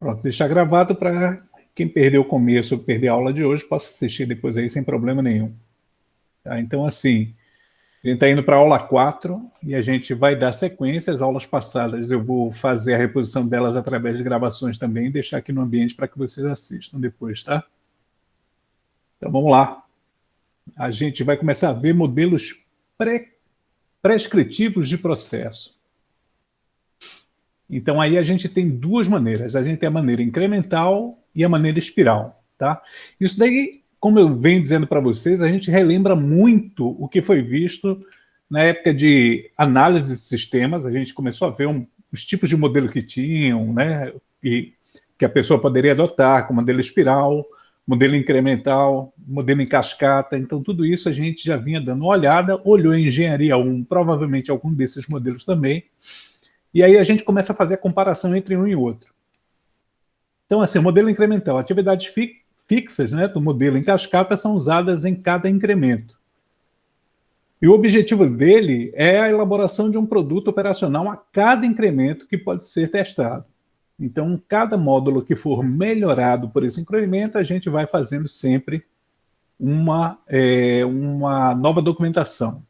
Pronto, deixar gravado para quem perdeu o começo ou perdeu a aula de hoje possa assistir depois aí sem problema nenhum. Tá? Então, assim, a gente está indo para a aula 4 e a gente vai dar sequência. As aulas passadas eu vou fazer a reposição delas através de gravações também e deixar aqui no ambiente para que vocês assistam depois, tá? Então, vamos lá. A gente vai começar a ver modelos prescritivos de processo. Então, aí a gente tem duas maneiras. A gente tem a maneira incremental e a maneira espiral, tá? Isso daí, como eu venho dizendo para vocês, a gente relembra muito o que foi visto na época de análise de sistemas. A gente começou a ver os tipos de modelo que tinham, né? E que a pessoa poderia adotar, como modelo espiral, modelo incremental, modelo em cascata. Então, tudo isso a gente já vinha dando uma olhada, olhou em Engenharia 1, provavelmente algum desses modelos também. E aí a gente começa a fazer a comparação entre um e outro. Então, assim, o modelo incremental, atividades fixas, né, do modelo em cascata são usadas em cada incremento. E o objetivo dele é a elaboração de um produto operacional a cada incremento que pode ser testado. Então, cada módulo que for melhorado por esse incremento, a gente vai fazendo sempre uma nova documentação.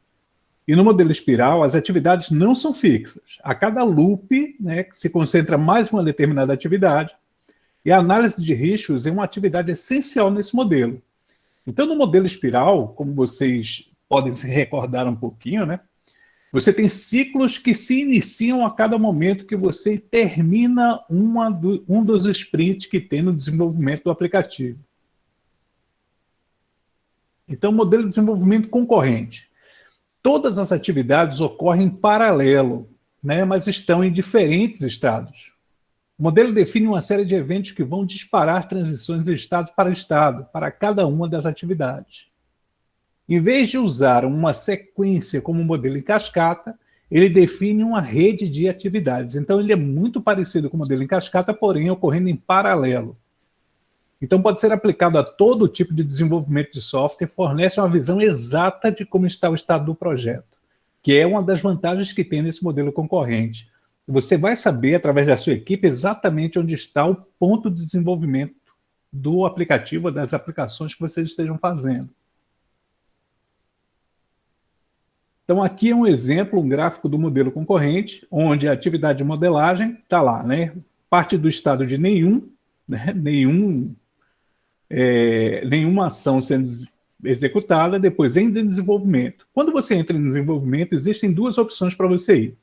E no modelo espiral, as atividades não são fixas. A cada loop, né, se concentra mais uma determinada atividade, e a análise de riscos é uma atividade essencial nesse modelo. Então, no modelo espiral, como vocês podem se recordar um pouquinho, né, você tem ciclos que se iniciam a cada momento que você termina um dos sprints que tem no desenvolvimento do aplicativo. Então, modelo de desenvolvimento concorrente. Todas as atividades ocorrem em paralelo, né, mas estão em diferentes estados. O modelo define uma série de eventos que vão disparar transições de estado para cada uma das atividades. Em vez de usar uma sequência como um modelo em cascata, ele define uma rede de atividades. Então, ele é muito parecido com o modelo em cascata, porém ocorrendo em paralelo. Então, pode ser aplicado a todo tipo de desenvolvimento de software, fornece uma visão exata de como está o estado do projeto, que é uma das vantagens que tem nesse modelo concorrente. Você vai saber, através da sua equipe, exatamente onde está o ponto de desenvolvimento do aplicativo, das aplicações que vocês estejam fazendo. Então, aqui é um exemplo, um gráfico do modelo concorrente, onde a atividade de modelagem está lá, né? Parte do estado de nenhum, né? Nenhuma ação sendo executada, depois em desenvolvimento. Quando você entra em desenvolvimento, existem duas opções para você ir.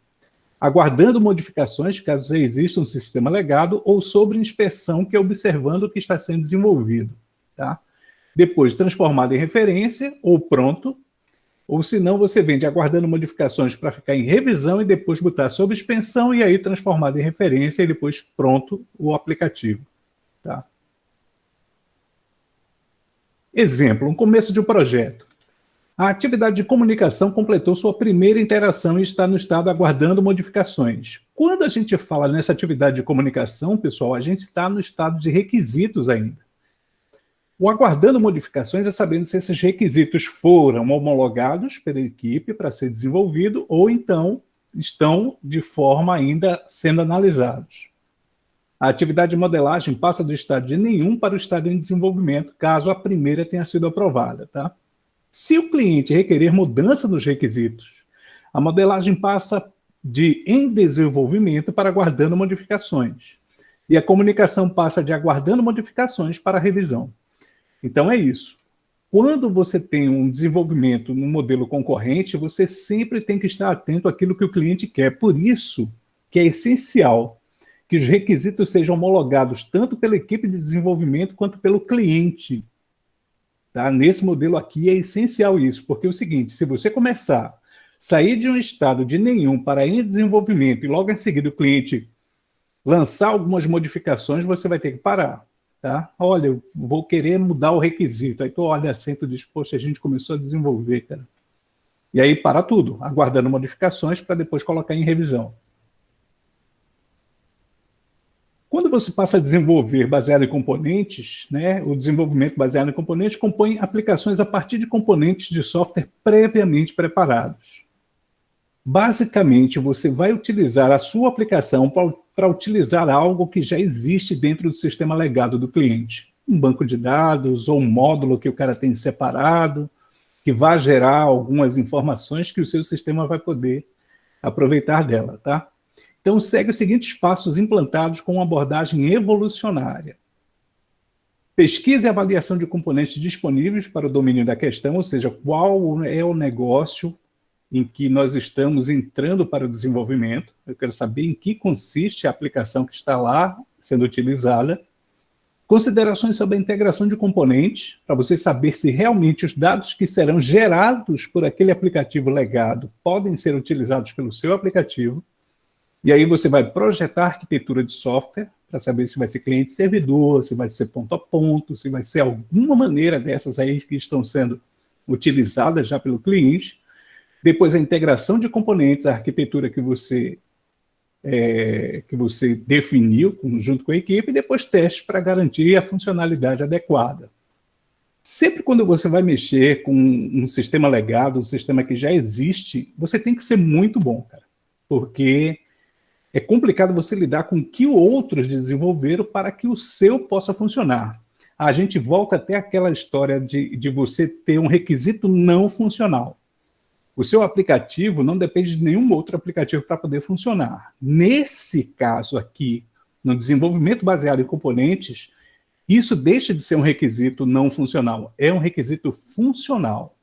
Aguardando modificações, caso exista um sistema legado, ou sobre inspeção, que é observando o que está sendo desenvolvido. Tá? Depois, transformado em referência, ou pronto, ou se não, você vem de aguardando modificações para ficar em revisão e depois botar sob inspeção e aí transformado em referência e depois pronto o aplicativo. Tá? Exemplo, um começo de um projeto. A atividade de comunicação completou sua primeira interação e está no estado aguardando modificações. Quando a gente fala nessa atividade de comunicação, pessoal, a gente está no estado de requisitos ainda. O aguardando modificações é sabendo se esses requisitos foram homologados pela equipe para ser desenvolvido ou então estão de forma ainda sendo analisados. A atividade de modelagem passa do estado de nenhum para o estado em desenvolvimento, caso a primeira tenha sido aprovada. Tá? Se o cliente requerer mudança nos requisitos, a modelagem passa de em desenvolvimento para aguardando modificações. E a comunicação passa de aguardando modificações para revisão. Então é isso. Quando você tem um desenvolvimento no modelo concorrente, você sempre tem que estar atento àquilo que o cliente quer. Por isso que é essencial que os requisitos sejam homologados tanto pela equipe de desenvolvimento quanto pelo cliente. Tá? Nesse modelo aqui é essencial isso, porque é o seguinte, se você começar a sair de um estado de nenhum para em desenvolvimento e logo em seguida o cliente lançar algumas modificações, você vai ter que parar. Tá? Olha, eu vou querer mudar o requisito. Aí tu olha assim, tu diz, poxa, a gente começou a desenvolver, cara. E aí para tudo, aguardando modificações para depois colocar em revisão. Quando você passa a desenvolver baseado em componentes, né, o desenvolvimento baseado em componentes compõe aplicações a partir de componentes de software previamente preparados. Basicamente, você vai utilizar a sua aplicação para utilizar algo que já existe dentro do sistema legado do cliente. Um banco de dados ou um módulo que o cara tem separado, que vai gerar algumas informações que o seu sistema vai poder aproveitar dela, tá? Então, segue os seguintes passos implantados com uma abordagem evolucionária. Pesquisa e avaliação de componentes disponíveis para o domínio da questão, ou seja, qual é o negócio em que nós estamos entrando para o desenvolvimento. Eu quero saber em que consiste a aplicação que está lá sendo utilizada. Considerações sobre a integração de componentes, para você saber se realmente os dados que serão gerados por aquele aplicativo legado podem ser utilizados pelo seu aplicativo. E aí você vai projetar a arquitetura de software, para saber se vai ser cliente-servidor, se vai ser ponto a ponto, se vai ser alguma maneira dessas aí que estão sendo utilizadas já pelo cliente. Depois a integração de componentes, a arquitetura que você definiu junto com a equipe, e depois testes para garantir a funcionalidade adequada. Sempre quando você vai mexer com um sistema legado, um sistema que já existe, você tem que ser muito bom, cara, porque é complicado você lidar com o que outros desenvolveram para que o seu possa funcionar. A gente volta até aquela história de você ter um requisito não funcional. O seu aplicativo não depende de nenhum outro aplicativo para poder funcionar. Nesse caso aqui, no desenvolvimento baseado em componentes, isso deixa de ser um requisito não funcional. É um requisito funcional.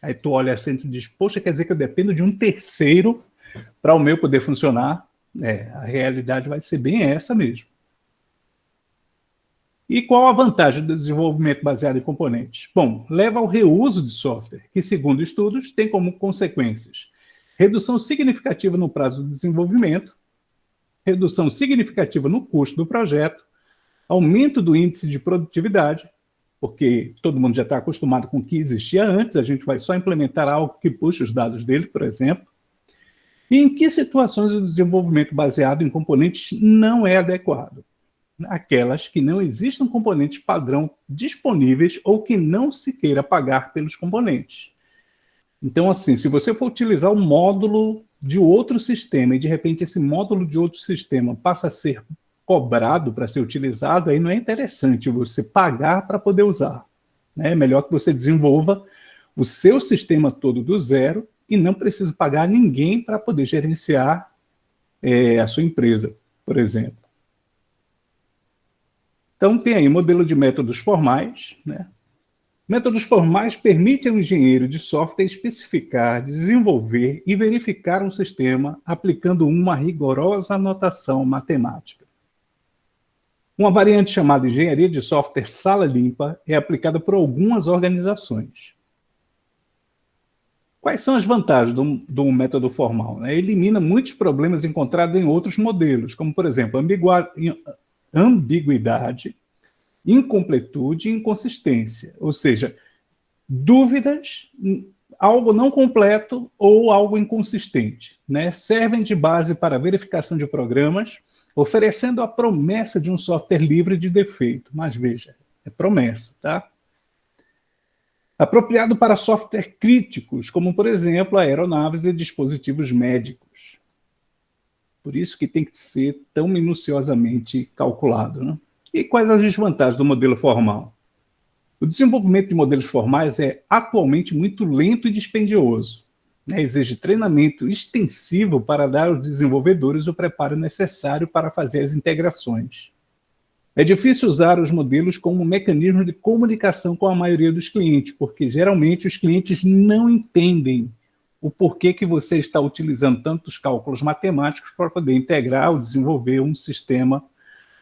Aí tu olha assim e diz, poxa, quer dizer que eu dependo de um terceiro para o meu poder funcionar? A realidade vai ser bem essa mesmo. E qual a vantagem do desenvolvimento baseado em componentes? Bom, leva ao reuso de software, que, segundo estudos, tem como consequências redução significativa no prazo do desenvolvimento, redução significativa no custo do projeto, aumento do índice de produtividade, porque todo mundo já está acostumado com o que existia antes, a gente vai só implementar algo que puxa os dados dele, por exemplo. E em que situações o desenvolvimento baseado em componentes não é adequado? Aquelas que não existam componentes padrão disponíveis ou que não se queira pagar pelos componentes. Então, assim, se você for utilizar um módulo de outro sistema e, de repente, esse módulo de outro sistema passa a ser cobrado para ser utilizado, aí não é interessante você pagar para poder usar. É melhor que você desenvolva o seu sistema todo do zero e não precisa pagar ninguém para poder gerenciar a sua empresa, por exemplo. Então, tem aí modelo de métodos formais. Métodos formais permitem ao engenheiro de software especificar, desenvolver e verificar um sistema aplicando uma rigorosa notação matemática. Uma variante chamada engenharia de software sala limpa é aplicada por algumas organizações. Quais são as vantagens do método formal? Elimina muitos problemas encontrados em outros modelos, como, por exemplo, ambiguidade, incompletude e inconsistência, ou seja, dúvidas, algo não completo ou algo inconsistente. Servem de base para verificação de programas, oferecendo a promessa de um software livre de defeito. Mas veja, é promessa, tá? Apropriado para software críticos, como, por exemplo, aeronaves e dispositivos médicos. Por isso que tem que ser tão minuciosamente calculado. E quais as desvantagens do modelo formal? O desenvolvimento de modelos formais é atualmente muito lento e dispendioso. Exige treinamento extensivo para dar aos desenvolvedores o preparo necessário para fazer as integrações. É difícil usar os modelos como um mecanismo de comunicação com a maioria dos clientes, porque geralmente os clientes não entendem o porquê que você está utilizando tantos cálculos matemáticos para poder integrar ou desenvolver um sistema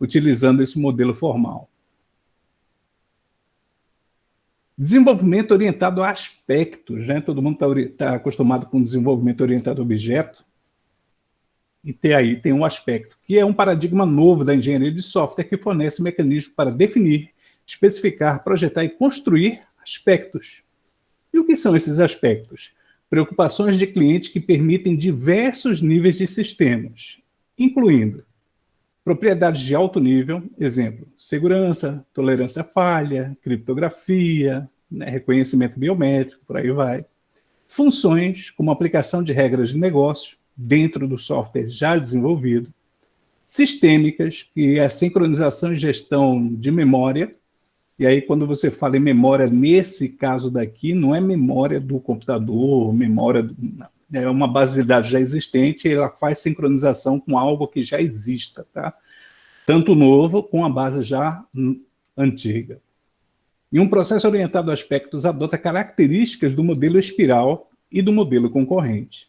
utilizando esse modelo formal. Desenvolvimento orientado a aspectos. Todo mundo está acostumado com desenvolvimento orientado a objeto. E tem um aspecto, que é um paradigma novo da engenharia de software que fornece mecanismos para definir, especificar, projetar e construir aspectos. E o que são esses aspectos? Preocupações de clientes que permitem diversos níveis de sistemas, incluindo propriedades de alto nível, exemplo, segurança, tolerância à falha, criptografia, reconhecimento biométrico, por aí vai. Funções, como aplicação de regras de negócio dentro do software já desenvolvido. Sistêmicas, que é a sincronização e gestão de memória. E aí, quando você fala em memória, nesse caso daqui, não é memória do computador, não. É uma base de dados já existente, e ela faz sincronização com algo que já exista, tá? Tanto novo com a base já antiga. E um processo orientado a aspectos adota características do modelo espiral e do modelo concorrente.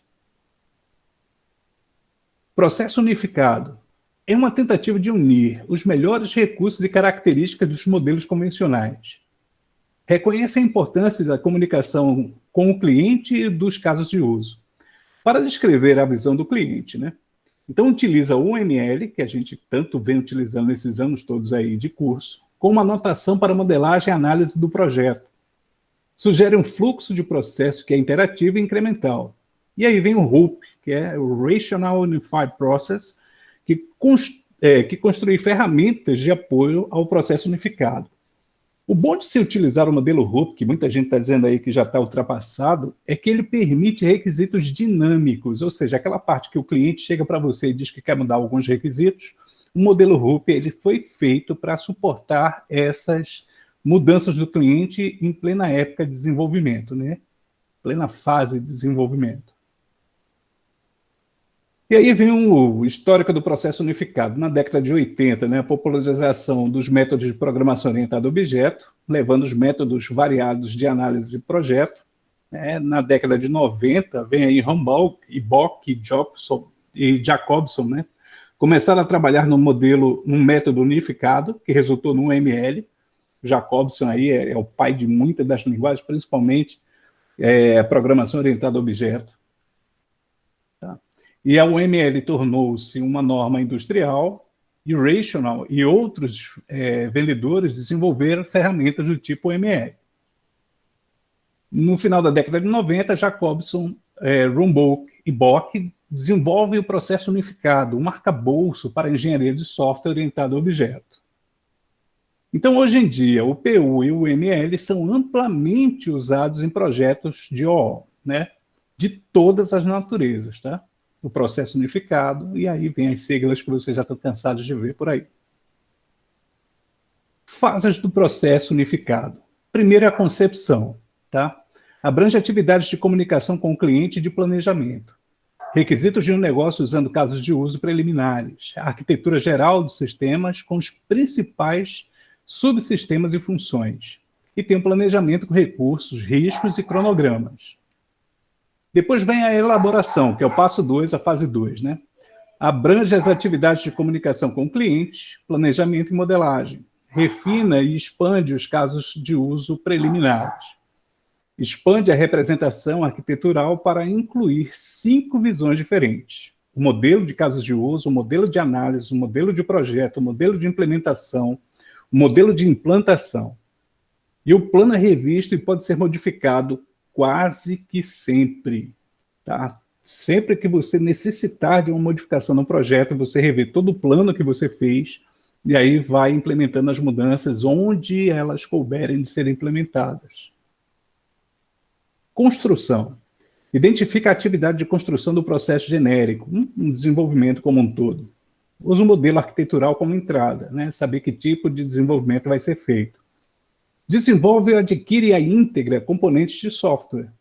Processo unificado é uma tentativa de unir os melhores recursos e características dos modelos convencionais. Reconhece a importância da comunicação com o cliente e dos casos de uso, para descrever a visão do cliente, né? Então, utiliza o UML, que a gente tanto vem utilizando nesses anos todos aí de curso, como anotação para modelagem e análise do projeto. Sugere um fluxo de processo que é interativo e incremental. E aí vem o RUP, que é o Rational Unified Process, que construi ferramentas de apoio ao processo unificado. O bom de se utilizar o modelo RUP, que muita gente está dizendo aí que já está ultrapassado, é que ele permite requisitos dinâmicos, ou seja, aquela parte que o cliente chega para você e diz que quer mudar alguns requisitos, o modelo RUP ele foi feito para suportar essas mudanças do cliente em plena época de desenvolvimento, né? Plena fase de desenvolvimento. E aí vem o histórico do processo unificado. Na década de 80, né, a popularização dos métodos de programação orientada a objeto, levando os métodos variados de análise de projeto. Na década de 90, vem aí Rambaud, Bock e Jacobson, né, começaram a trabalhar num método unificado, que resultou no UML. Jacobson aí é o pai de muitas das linguagens, principalmente a programação orientada a objeto. E a UML tornou-se uma norma industrial e o Rational e outros vendedores desenvolveram ferramentas do tipo UML. No final da década de 90, Jacobson, Rambaud e Bock desenvolvem o processo unificado, um arcabouço para a engenharia de software orientada a objeto. Então, hoje em dia, o PU e o UML são amplamente usados em projetos de OO, né? De todas as naturezas, tá? O processo unificado, e aí vem as siglas que vocês já estão cansados de ver por aí. Fases do processo unificado. Primeiro é a concepção, tá? Abrange atividades de comunicação com o cliente e de planejamento. Requisitos de um negócio usando casos de uso preliminares. A arquitetura geral dos sistemas com os principais subsistemas e funções. E tem um planejamento com recursos, riscos e cronogramas. Depois vem a elaboração, que é o passo 2, a fase 2, né? Abrange as atividades de comunicação com o cliente, planejamento e modelagem. Refina e expande os casos de uso preliminares. Expande a representação arquitetural para incluir 5 visões diferentes. O modelo de casos de uso, o modelo de análise, o modelo de projeto, o modelo de implementação, o modelo de implantação. E o plano é revisto e pode ser modificado quase que sempre, tá? Sempre que você necessitar de uma modificação no projeto, você revê todo o plano que você fez e aí vai implementando as mudanças onde elas couberem de serem implementadas. Construção. Identifica a atividade de construção do processo genérico, um desenvolvimento como um todo. Usa o modelo arquitetural como entrada, né? Saber que tipo de desenvolvimento vai ser feito. Desenvolve ou adquire a íntegra componentes de software.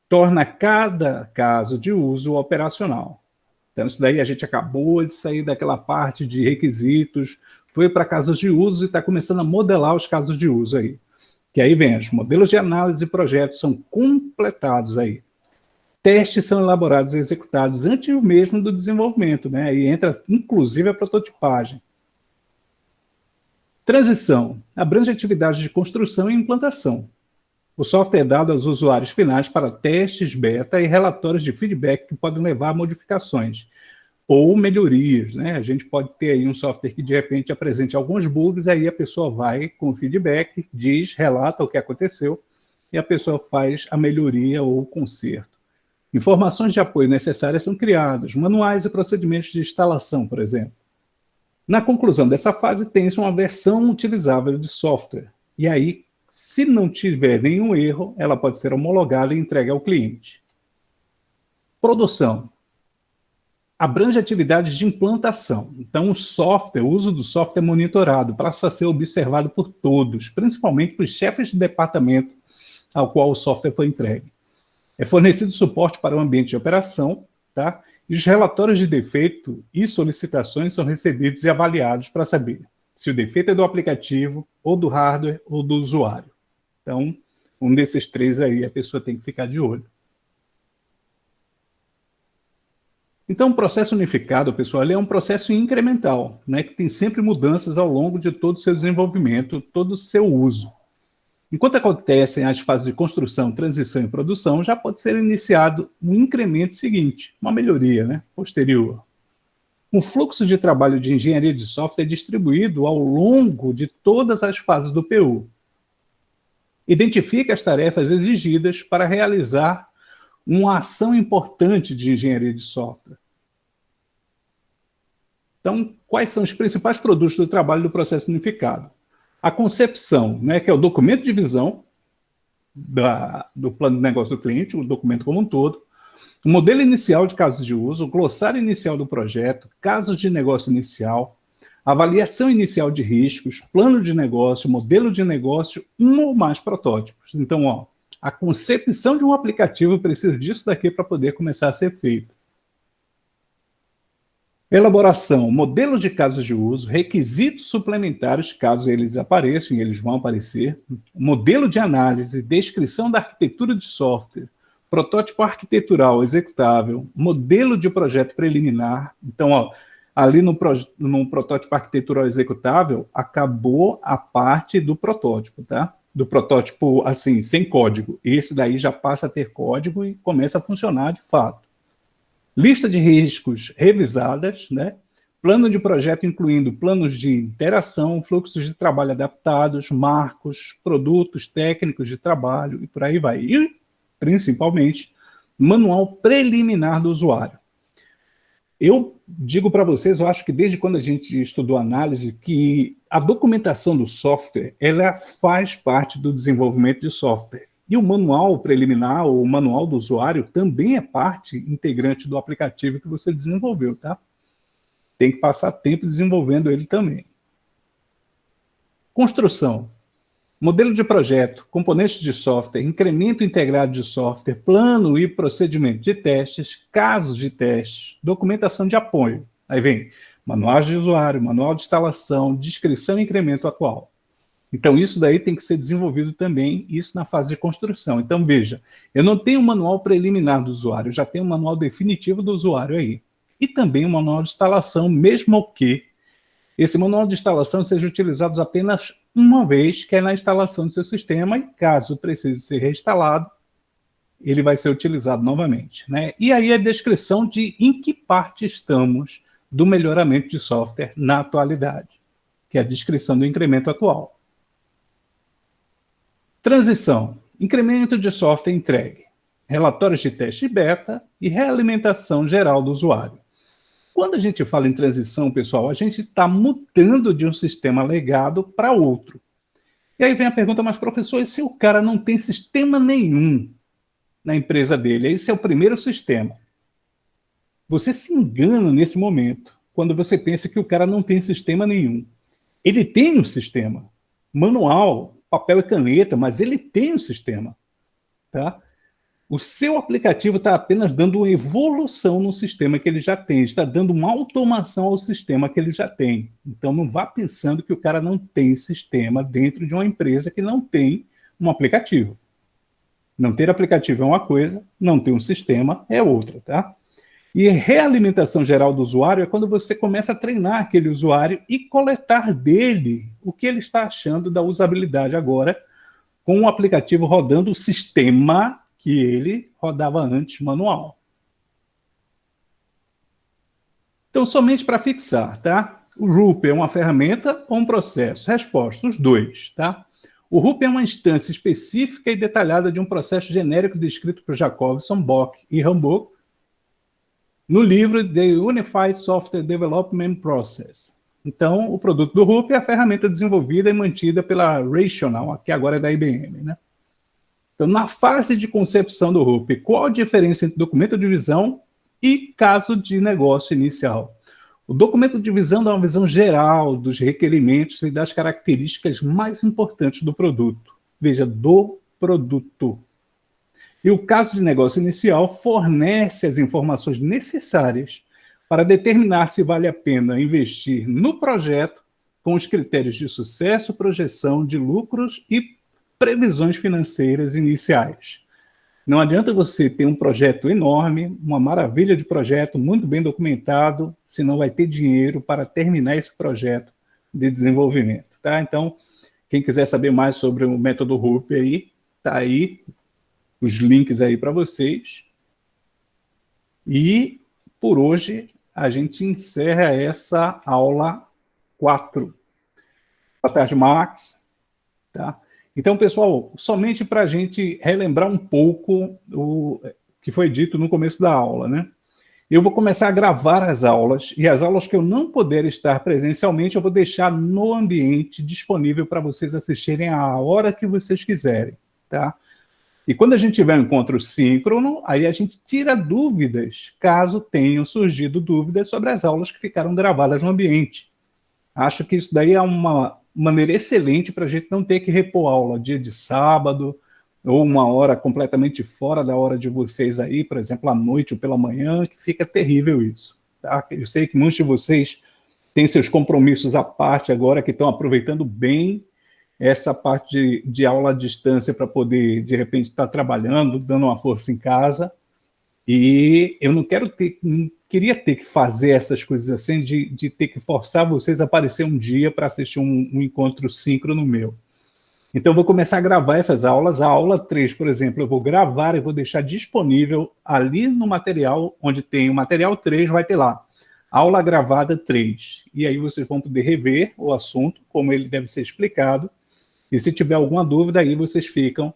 Torna cada caso de uso operacional. Então, isso daí a gente acabou de sair daquela parte de requisitos, foi para casos de uso e está começando a modelar os casos de uso aí. Que aí vem, os modelos de análise e projetos são completados aí. Testes são elaborados e executados antes mesmo do desenvolvimento, né? Aí entra, inclusive, a prototipagem. Transição. Abrange atividades de construção e implantação. O software é dado aos usuários finais para testes beta e relatórios de feedback que podem levar a modificações ou melhorias, né? A gente pode ter aí um software que, de repente, apresente alguns bugs, aí a pessoa vai com o feedback, diz, relata o que aconteceu, e a pessoa faz a melhoria ou o conserto. Informações de apoio necessárias são criadas, manuais e procedimentos de instalação, por exemplo. Na conclusão dessa fase, tem-se uma versão utilizável de software. E aí, se não tiver nenhum erro, ela pode ser homologada e entregue ao cliente. Produção. abrange atividades de implantação. Então, o uso do software é monitorado, passa a ser observado por todos, principalmente por chefes de departamento ao qual o software foi entregue. É fornecido suporte para o ambiente de operação, tá? E os relatórios de defeito e solicitações são recebidos e avaliados para saber se o defeito é do aplicativo, ou do hardware, ou do usuário. Então, um desses três aí a pessoa tem que ficar de olho. Então, o processo unificado, pessoal, ele é um processo incremental, né, que tem sempre mudanças ao longo de todo o seu desenvolvimento, todo o seu uso. Enquanto acontecem as fases de construção, transição e produção, já pode ser iniciado um incremento seguinte, uma melhoria, né, posterior. O fluxo de trabalho de engenharia de software é distribuído ao longo de todas as fases do PU. Identifica as tarefas exigidas para realizar uma ação importante de engenharia de software. Então, quais são os principais produtos do trabalho do processo unificado? A concepção, né, que é o documento de visão do plano de negócio do cliente, o documento como um todo, o modelo inicial de casos de uso, o glossário inicial do projeto, casos de negócio inicial, avaliação inicial de riscos, plano de negócio, modelo de negócio, um ou mais protótipos. Então, a concepção de um aplicativo precisa disso daqui para poder começar a ser feita. Elaboração, modelos de casos de uso, requisitos suplementares, caso eles apareçam, e eles vão aparecer, modelo de análise, descrição da arquitetura de software, protótipo arquitetural executável, modelo de projeto preliminar. Então, ali no protótipo arquitetural executável, acabou a parte do protótipo, tá? Do protótipo, assim, sem código. Esse daí já passa a ter código e começa a funcionar de fato. Lista de riscos revisadas, né? Plano de projeto incluindo planos de interação, fluxos de trabalho adaptados, marcos, produtos técnicos de trabalho e por aí vai. E, principalmente, manual preliminar do usuário. Eu digo para vocês, eu acho que desde quando a gente estudou análise, que a documentação do software, ela faz parte do desenvolvimento de software. E o manual preliminar, ou o manual do usuário, também é parte integrante do aplicativo que você desenvolveu, tá? Tem que passar tempo desenvolvendo ele também. Construção. Modelo de projeto, componentes de software, incremento integrado de software, plano e procedimento de testes, casos de testes, documentação de apoio. Aí vem manual de usuário, manual de instalação, descrição e incremento atual. Então, isso daí tem que ser desenvolvido também, isso na fase de construção. Então, veja, eu não tenho um manual preliminar do usuário, eu já tenho um manual definitivo do usuário aí. E também um manual de instalação, mesmo que esse manual de instalação seja utilizado apenas uma vez, que é na instalação do seu sistema, e caso precise ser reinstalado, ele vai ser utilizado novamente, né? E aí a descrição de em que parte estamos do melhoramento de software na atualidade, que é a descrição do incremento atual. Transição, incremento de software entregue, relatórios de teste beta e realimentação geral do usuário. Quando a gente fala em transição, pessoal, a gente está mudando de um sistema legado para outro. E aí vem a pergunta, mas professor, e se o cara não tem sistema nenhum na empresa dele? Esse é o primeiro sistema. Você se engana nesse momento, quando você pensa que o cara não tem sistema nenhum. Ele tem um sistema, manual, papel e caneta, mas ele tem um sistema, tá? O seu aplicativo está apenas dando uma evolução no sistema que ele já tem, está dando uma automação ao sistema que ele já tem. Então, não vá pensando que o cara não tem sistema dentro de uma empresa que não tem um aplicativo. Não ter aplicativo é uma coisa, não ter um sistema é outra, tá? E realimentação geral do usuário é quando você começa a treinar aquele usuário e coletar dele o que ele está achando da usabilidade agora com o aplicativo rodando o sistema que ele rodava antes manual. Então, somente para fixar, tá? O RUP é uma ferramenta ou um processo? Resposta, os dois, tá? O RUP é uma instância específica e detalhada de um processo genérico descrito por Jacobson, Bock e Rambo no livro The Unified Software Development Process. Então, o produto do RUP é a ferramenta desenvolvida e mantida pela Rational, que agora é da IBM, né? Então, na fase de concepção do RUP, qual a diferença entre documento de visão e caso de negócio inicial. O documento de visão dá uma visão geral dos requerimentos e das características mais importantes do produto. Veja, do produto. E o caso de negócio inicial fornece as informações necessárias para determinar se vale a pena investir no projeto com os critérios de sucesso, projeção de lucros e previsões financeiras iniciais. Não adianta você ter um projeto enorme, uma maravilha de projeto, muito bem documentado, se não vai ter dinheiro para terminar esse projeto de desenvolvimento. Tá? Então, quem quiser saber mais sobre o método RUP aí, tá aí os links aí para vocês. E, por hoje, a gente encerra essa aula 4. Boa tarde, Max. Tá? Então, pessoal, somente para a gente relembrar um pouco o que foi dito no começo da aula, né? Eu vou começar a gravar as aulas, e as aulas que eu não puder estar presencialmente, eu vou deixar no ambiente disponível para vocês assistirem a hora que vocês quiserem, tá? E quando a gente tiver um encontro síncrono, aí a gente tira dúvidas, caso tenham surgido dúvidas sobre as aulas que ficaram gravadas no ambiente. Acho que isso daí é uma maneira excelente para a gente não ter que repor aula dia de sábado, ou uma hora completamente fora da hora de vocês aí, por exemplo, à noite ou pela manhã, que fica terrível isso. Tá? Eu sei que muitos de vocês têm seus compromissos à parte agora, que estão aproveitando bem essa parte de aula à distância para poder, de repente, estar trabalhando, dando uma força em casa. E eu não queria ter que fazer essas coisas assim, de ter que forçar vocês a aparecer um dia para assistir um encontro síncrono meu. Então, eu vou começar a gravar essas aulas. A aula 3, por exemplo, eu vou gravar e vou deixar disponível ali no material, onde tem o material 3, vai ter lá, aula gravada 3. E aí vocês vão poder rever o assunto, como ele deve ser explicado. E se tiver alguma dúvida, aí vocês ficam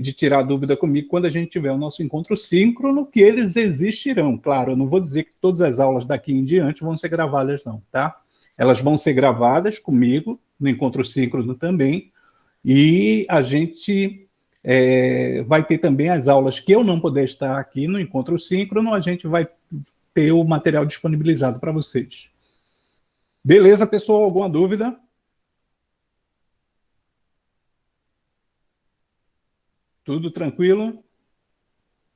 de tirar dúvida comigo quando a gente tiver o nosso encontro síncrono, que eles existirão. Claro, eu não vou dizer que todas as aulas daqui em diante vão ser gravadas, não, tá? Elas vão ser gravadas comigo, no encontro síncrono também, e a gente vai ter também as aulas que eu não puder estar aqui no encontro síncrono, a gente vai ter o material disponibilizado para vocês. Beleza, pessoal? Alguma dúvida? Tudo tranquilo?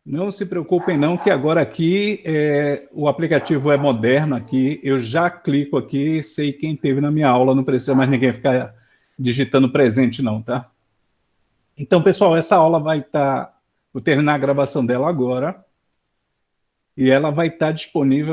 Não se preocupem não, que agora aqui o aplicativo é moderno aqui, eu já clico aqui, sei quem teve na minha aula, não precisa mais ninguém ficar digitando presente não, tá? Então, pessoal, essa aula vai estar, vou terminar a gravação dela agora, e ela vai estar disponível